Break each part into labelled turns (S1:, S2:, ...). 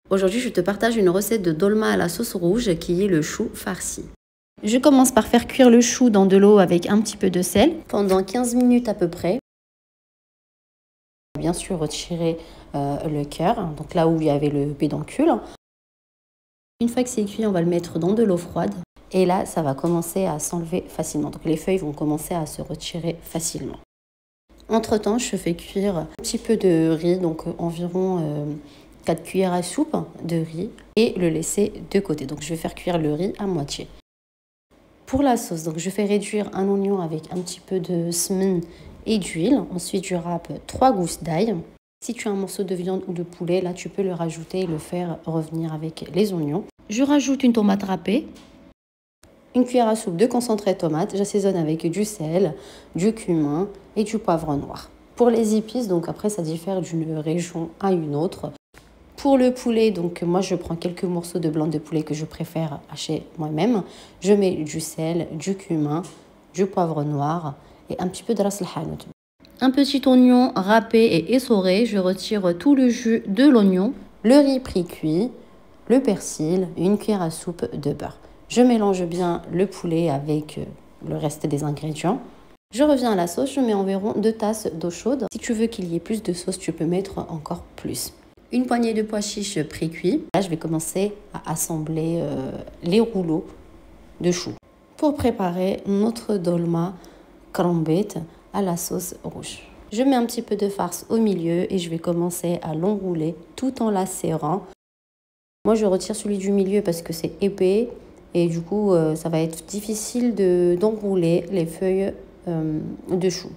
S1: Aujourd'hui, je te partage une recette de dolma à la sauce rouge qui est le chou farci. Je commence par faire cuire le chou dans de l'eau avec un petit peu de sel pendant 15 minutes à peu près. Bien sûr, retirer le cœur, donc là où il y avait le pédoncule. Une fois que c'est cuit, on va le mettre dans de l'eau froide. Et là, ça va commencer à s'enlever facilement. Donc les feuilles vont commencer à se retirer facilement. Entre-temps, je fais cuire un petit peu de riz, donc environ 4 cuillères à soupe de riz et le laisser de côté. Donc je vais faire cuire le riz à moitié. Pour la sauce, donc je fais réduire un oignon avec un petit peu de semen et d'huile. Ensuite, je râpe 3 gousses d'ail. Si tu as un morceau de viande ou de poulet, là tu peux le rajouter et le faire revenir avec les oignons. Je rajoute une tomate râpée. Une cuillère à soupe de concentré de tomate, j'assaisonne avec du sel, du cumin et du poivre noir. Pour les épices, donc après ça diffère d'une région à une autre. Pour le poulet, donc moi je prends quelques morceaux de blanc de poulet que je préfère hacher moi-même. Je mets du sel, du cumin, du poivre noir et un petit peu de ras el hanout. Un petit oignon râpé et essoré, je retire tout le jus de l'oignon, le riz pré-cuit, le persil, une cuillère à soupe de beurre. Je mélange bien le poulet avec le reste des ingrédients. Je reviens à la sauce, je mets environ 2 tasses d'eau chaude. Si tu veux qu'il y ait plus de sauce, tu peux mettre encore plus. Une poignée de pois chiches pré-cuits. Là, je vais commencer à assembler les rouleaux de choux. Pour préparer notre dolma crambet à la sauce rouge. Je mets un petit peu de farce au milieu et je vais commencer à l'enrouler tout en la serrant. Moi, je retire celui du milieu parce que c'est épais et du coup, ça va être difficile d'enrouler les feuilles de chou.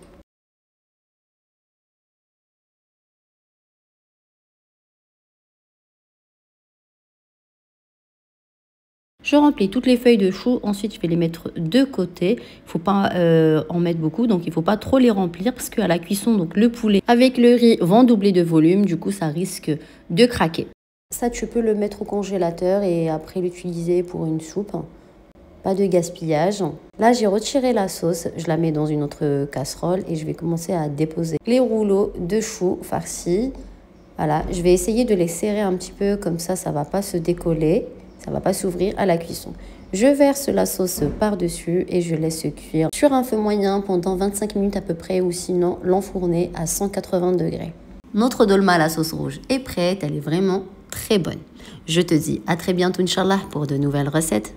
S1: Je remplis toutes les feuilles de chou, ensuite je vais les mettre de côté. Il ne faut pas en mettre beaucoup, donc il ne faut pas trop les remplir parce qu'à la cuisson, donc le poulet avec le riz vont doubler de volume, du coup ça risque de craquer. Ça, tu peux le mettre au congélateur et après l'utiliser pour une soupe. Pas de gaspillage. Là, j'ai retiré la sauce, je la mets dans une autre casserole et je vais commencer à déposer les rouleaux de choux farcis. Voilà, je vais essayer de les serrer un petit peu, comme ça ne va pas se décoller. Ça ne va pas s'ouvrir à la cuisson. Je verse la sauce par-dessus et je laisse cuire sur un feu moyen pendant 25 minutes à peu près ou sinon l'enfourner à 180 degrés. Notre dolma à la sauce rouge est prête, elle est vraiment très bonne. Je te dis à très bientôt, Inch'Allah, pour de nouvelles recettes.